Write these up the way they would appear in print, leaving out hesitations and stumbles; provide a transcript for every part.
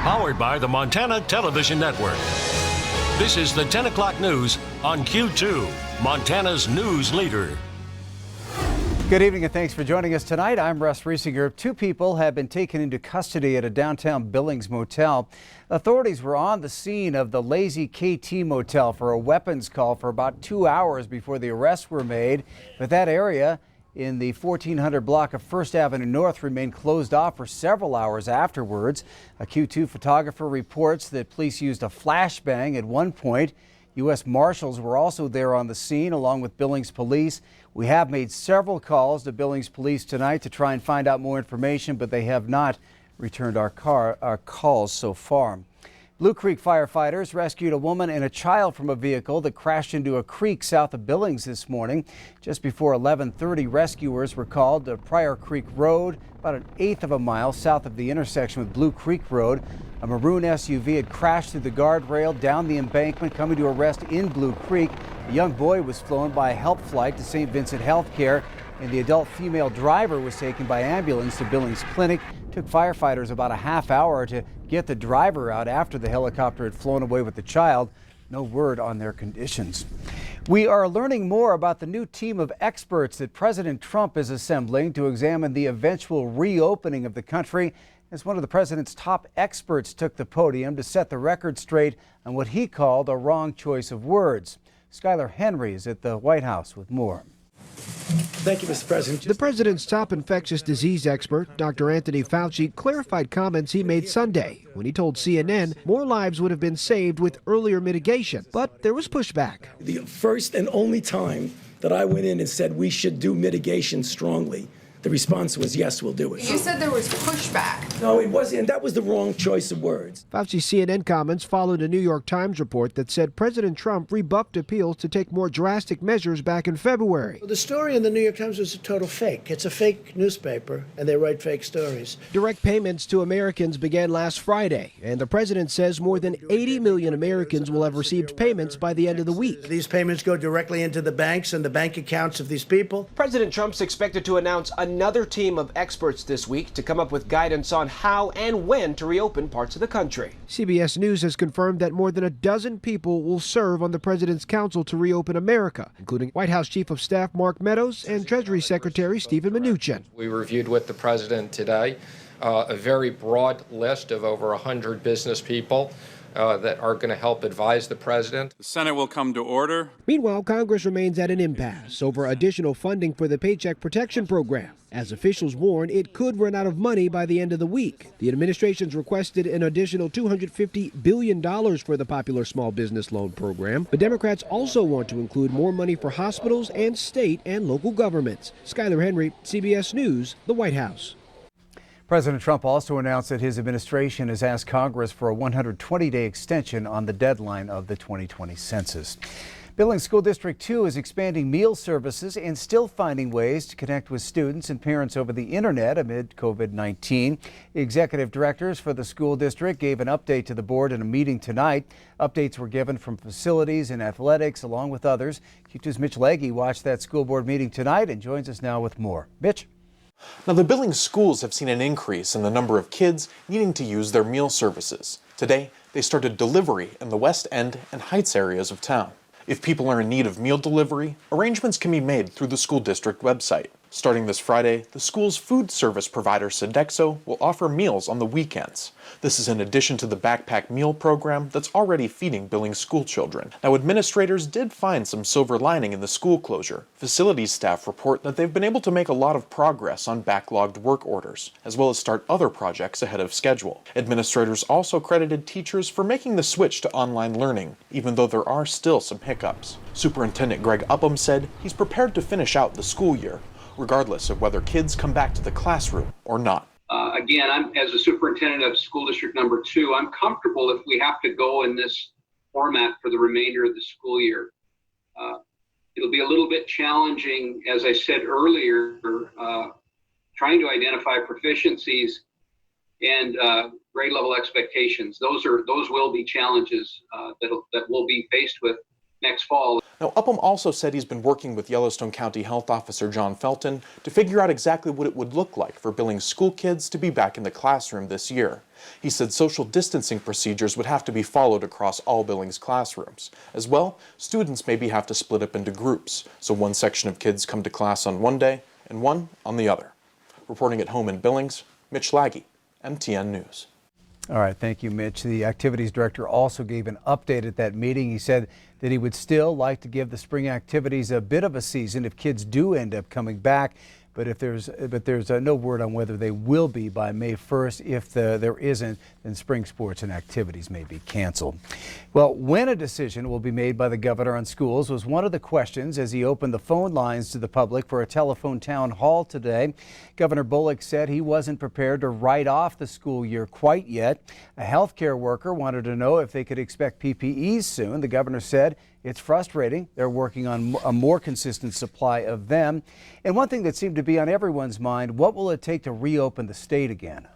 Powered by the Montana Television Network. This is the 10 o'clock news on Q2, Montana's news leader. Good evening and thanks for joining us tonight. I'm Russ Riesinger. 2 people have been taken into custody at a downtown Billings motel. Authorities were on the scene of the Lazy KT motel for a weapons call for about 2 hours before the arrests were made. But that area in the 1400 block of First Avenue North remained closed off for several hours afterwards. A Q2 photographer reports that police used a flashbang at one point. U.S. Marshals were also there on the scene along with Billings Police. We have made several calls to Billings Police tonight to try and find out more information, but they have not returned our calls so far. Blue Creek firefighters rescued a woman and a child from a vehicle that crashed into a creek south of Billings this morning. Just before 11:30, rescuers were called to Pryor Creek Road, about an eighth of a mile south of the intersection with Blue Creek Road. A maroon SUV had crashed through the guardrail down the embankment, coming to a rest in Blue Creek. A young boy was flown by a help flight to St. Vincent Healthcare, and the adult female driver was taken by ambulance to Billings Clinic. It took firefighters about a half hour to get the driver out after the helicopter had flown away with the child. No word on their conditions. We are learning more about the new team of experts that President Trump is assembling to examine the eventual reopening of the country, as one of the president's top experts took the podium to set the record straight on what he called a wrong choice of words. Skylar Henry is at the White House with more. Thank you, Mr. President. The president's top infectious disease expert, Dr. Anthony Fauci, clarified comments he made Sunday when he told CNN more lives would have been saved with earlier mitigation. But there was pushback. The first and only time that I went in and said we should do mitigation strongly, the response was, yes, we'll do it. You said there was pushback. No, it wasn't. And that was the wrong choice of words. Fauci's CNN comments followed a New York Times report that said President Trump rebuffed appeals to take more drastic measures back in February. The story in the New York Times was a total fake. It's a fake newspaper, and they write fake stories. Direct payments to Americans began last Friday, and the president says more than 80 million Americans will have received payments by the end of the week. These payments go directly into the banks and the bank accounts of these people. President Trump's expected to announce another team of experts this week to come up with guidance on how and when to reopen parts of the country. CBS News has confirmed that more than a dozen people will serve on the president's council to reopen America, including White House Chief of Staff Mark Meadows and Treasury Secretary Stephen Mnuchin. We reviewed with the president today a very broad list of over 100 business people that are going to help advise the president. The Senate will come to order. Meanwhile, Congress remains at an impasse over additional funding for the Paycheck Protection Program. As officials warn, it could run out of money by the end of the week. The administration's requested an additional $250 billion for the popular small business loan program. But Democrats also want to include more money for hospitals and state and local governments. Skylar Henry, CBS News, the White House. President Trump also announced that his administration has asked Congress for a 120-day extension on the deadline of the 2020 census. Billings School District 2 is expanding meal services and still finding ways to connect with students and parents over the internet amid COVID-19. Executive directors for the school district gave an update to the board in a meeting tonight. Updates were given from facilities and athletics along with others. Q2's Mitch Legge watched that school board meeting tonight and joins us now with more. Mitch? Now, the Billings schools have seen an increase in the number of kids needing to use their meal services. Today, they started delivery in the West End and Heights areas of town. If people are in need of meal delivery, arrangements can be made through the school district website. Starting this Friday, the school's food service provider Sodexo will offer meals on the weekends. This is in addition to the backpack meal program that's already feeding Billings school children. Now, administrators did find some silver lining in the school closure. Facilities staff report that they've been able to make a lot of progress on backlogged work orders, as well as start other projects ahead of schedule. Administrators also credited teachers for making the switch to online learning, even though there are still some hiccups. Superintendent Greg Upham said he's prepared to finish out the school year, regardless of whether kids come back to the classroom or not. Again, I'm as a superintendent of school district number 2, I'm comfortable if we have to go in this format for the remainder of the school year. It'll be a little bit challenging, as I said earlier, trying to identify proficiencies and grade level expectations. Those will be challenges that we'll be faced with next fall. Now, Upham also said he's been working with Yellowstone County Health Officer John Felton to figure out exactly what it would look like for Billings school kids to be back in the classroom this year. He said social distancing procedures would have to be followed across all Billings classrooms. As well, students maybe have to split up into groups, so one section of kids come to class on one day and one on the other. Reporting at home in Billings, Mitch Laggy, MTN News. All right, thank you, Mitch. The activities director also gave an update at that meeting. He said that he would still like to give the spring activities a bit of a season if kids do end up coming back. But there's no word on whether they will be by May 1st. If there isn't, then spring sports and activities may be canceled. Well, when a decision will be made by the governor on schools was one of the questions as he opened the phone lines to the public for a telephone town hall today. Governor Bullock said he wasn't prepared to write off the school year quite yet. A healthcare worker wanted to know if they could expect PPEs soon. The governor said it's frustrating. They're working on a more consistent supply of them. And one thing that seemed to be on everyone's mind, what will it take to reopen the state again?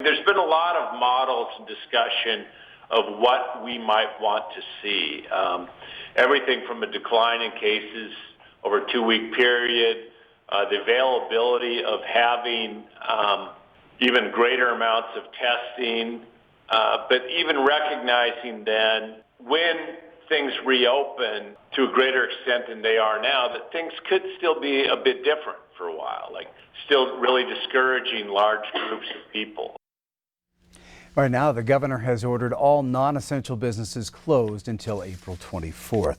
There's been a lot of models and discussion of what we might want to see. Everything from a decline in cases over a 2-week period, the availability of having even greater amounts of testing, but even recognizing then when things reopen to a greater extent than they are now, that things could still be a bit different for a while, like still really discouraging large groups of people. Right now, the governor has ordered all non-essential businesses closed until April 24th.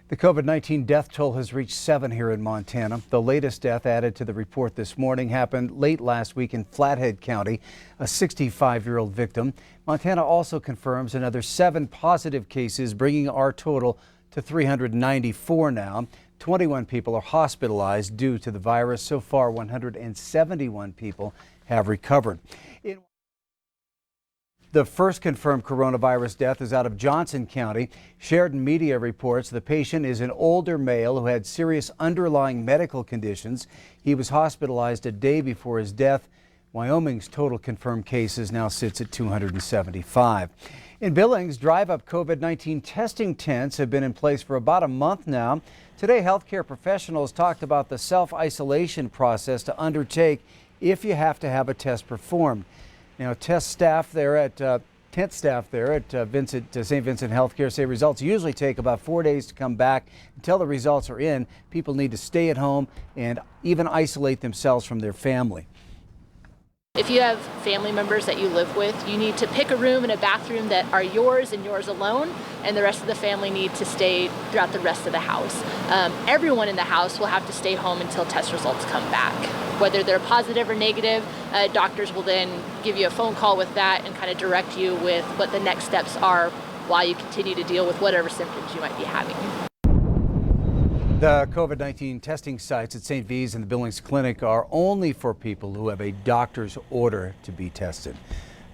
The COVID-19 death toll has reached 7 here in Montana. The latest death added to the report this morning happened late last week in Flathead County, a 65-year-old victim. Montana also confirms another 7 positive cases, bringing our total to 394 now. 21 people are hospitalized due to the virus. So far, 171 people have recovered. The first confirmed coronavirus death is out of Johnson County. Sheridan Media reports the patient is an older male who had serious underlying medical conditions. He was hospitalized a day before his death. Wyoming's total confirmed cases now sits at 275. In Billings, drive-up COVID-19 testing tents have been in place for about a month now. Today, healthcare professionals talked about the self-isolation process to undertake if you have to have a test performed. Now, tent staff there at St. Vincent Healthcare say results usually take about 4 days to come back. Until the results are in, people need to stay at home and even isolate themselves from their family. If you have family members that you live with, you need to pick a room and a bathroom that are yours and yours alone, and the rest of the family need to stay throughout the rest of the house. Everyone in the house will have to stay home until test results come back. Whether they're positive or negative, doctors will then give you a phone call with that and kind of direct you with what the next steps are while you continue to deal with whatever symptoms you might be having. The COVID-19 testing sites at St. V's and the Billings Clinic are only for people who have a doctor's order to be tested.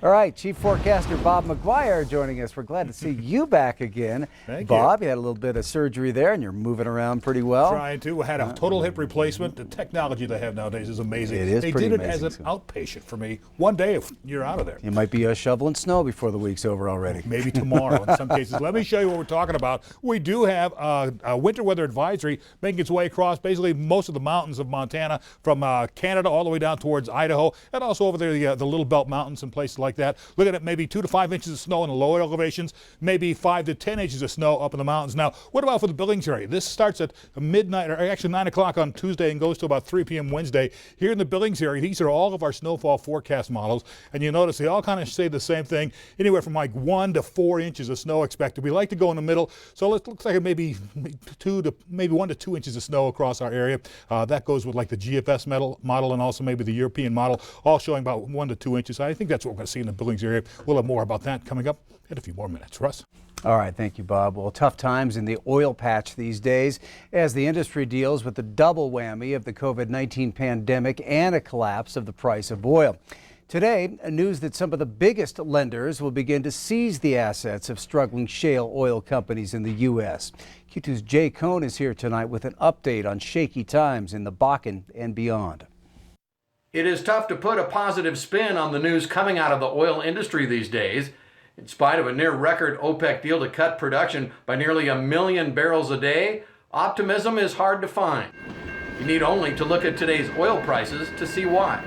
All right, Chief Forecaster Bob McGuire joining us. We're glad to see you back again. Thank Bob, you. You had a little bit of surgery there and you're moving around pretty well. Trying to. I had a total hip replacement. The technology they have nowadays is amazing. It is they pretty did it amazing. as an outpatient for me. One day, you're out of there. You might be shoveling snow before the week's over already. Maybe tomorrow in some cases. Let me show you what we're talking about. We do have a winter weather advisory making its way across basically most of the mountains of Montana, from Canada all the way down towards Idaho, and also over there the Little Belt Mountains and places like that. Look at it, maybe 2 to 5 inches of snow in the lower elevations, maybe 5 to 10 inches of snow up in the mountains. Now, what about for the Billings area? This starts at midnight, or actually 9 o'clock on Tuesday and goes to about 3 p.m. Wednesday. Here in the Billings area, these are all of our snowfall forecast models, and you notice they all kind of say the same thing, anywhere from like 1 to 4 inches of snow expected. We like to go in the middle, so it looks like maybe 1 to 2 inches of snow across our area. That goes with like the GFS model and also maybe the European model, all showing about 1 to 2 inches. I think that's what we're going to see in the Billings area. We'll have more about that coming up in a few more minutes. Russ? All right, thank you, Bob. Well, tough times in the oil patch these days as the industry deals with the double whammy of the COVID-19 pandemic and a collapse of the price of oil. Today, news that some of the biggest lenders will begin to seize the assets of struggling shale oil companies in the U.S. Q2's Jay Cohn is here tonight with an update on shaky times in the Bakken and beyond. It is tough to put a positive spin on the news coming out of the oil industry these days. In spite of a near-record OPEC deal to cut production by nearly 1 million barrels a day, optimism is hard to find. You need only to look at today's oil prices to see why.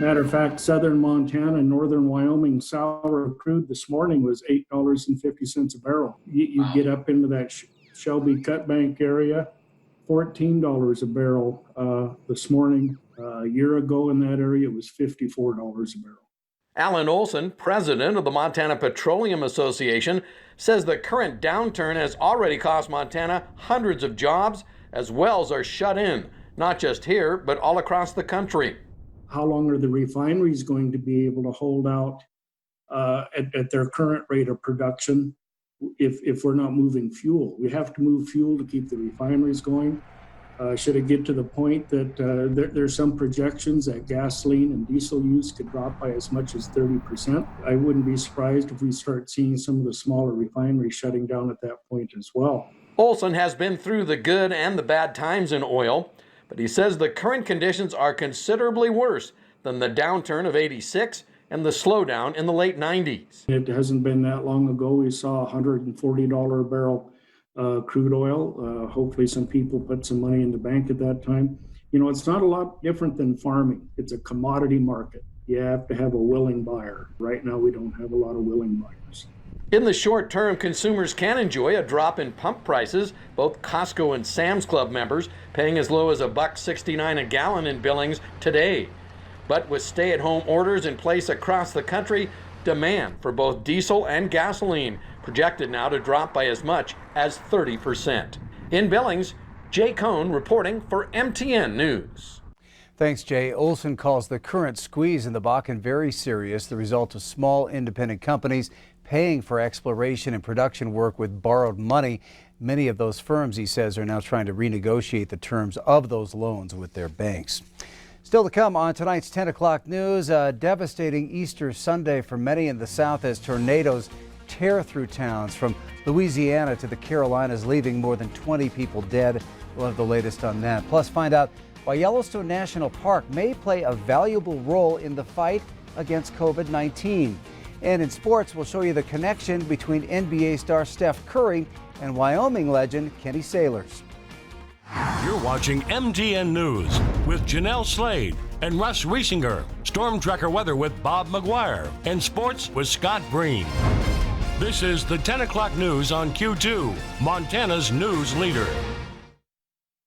Matter of fact, southern Montana and northern Wyoming sour crude this morning was $8.50 a barrel. You get up into that Shelby Cutbank area, $14 a barrel this morning. A year ago in that area, it was $54 a barrel. Alan Olson, president of the Montana Petroleum Association, says the current downturn has already cost Montana hundreds of jobs as wells are shut in, not just here, but all across the country. How long are the refineries going to be able to hold out at their current rate of production if we're not moving fuel? We have to move fuel to keep the refineries going. Should it get to the point that there's some projections that gasoline and diesel use could drop by as much as 30%, I wouldn't be surprised if we start seeing some of the smaller refineries shutting down at that point as well. Olson has been through the good and the bad times in oil, but he says the current conditions are considerably worse than the downturn of '86 and the slowdown in the late 90s. It hasn't been that long ago we saw $140 a barrel crude oil. Hopefully some people put some money in the bank at that time. You know, it's not a lot different than farming. It's a commodity market. You have to have a willing buyer. Right now we don't have a lot of willing buyers. In the short term, consumers can enjoy a drop in pump prices. Both Costco and Sam's Club members paying as low as $1.69 a gallon in Billings today. But with stay-at-home orders in place across the country, demand for both diesel and gasoline projected now to drop by as much as 30%. In Billings, Jay Cohn reporting for MTN News. Thanks, Jay. Olson calls the current squeeze in the Bakken very serious, the result of small independent companies paying for exploration and production work with borrowed money. Many of those firms, he says, are now trying to renegotiate the terms of those loans with their banks. Still to come on tonight's 10 o'clock news, a devastating Easter Sunday for many in the South as tornadoes tear through towns from Louisiana to the Carolinas, leaving more than 20 people dead. We'll have the latest on that. Plus, find out why Yellowstone National Park may play a valuable role in the fight against COVID-19. And in sports, we'll show you the connection between NBA star Steph Curry and Wyoming legend Kenny Sailors. You're watching MTN News with Janelle Slade and Russ Riesinger. Storm Tracker weather with Bob McGuire. And sports with Scott Breen. This is the 10 o'clock news on Q2, Montana's news leader.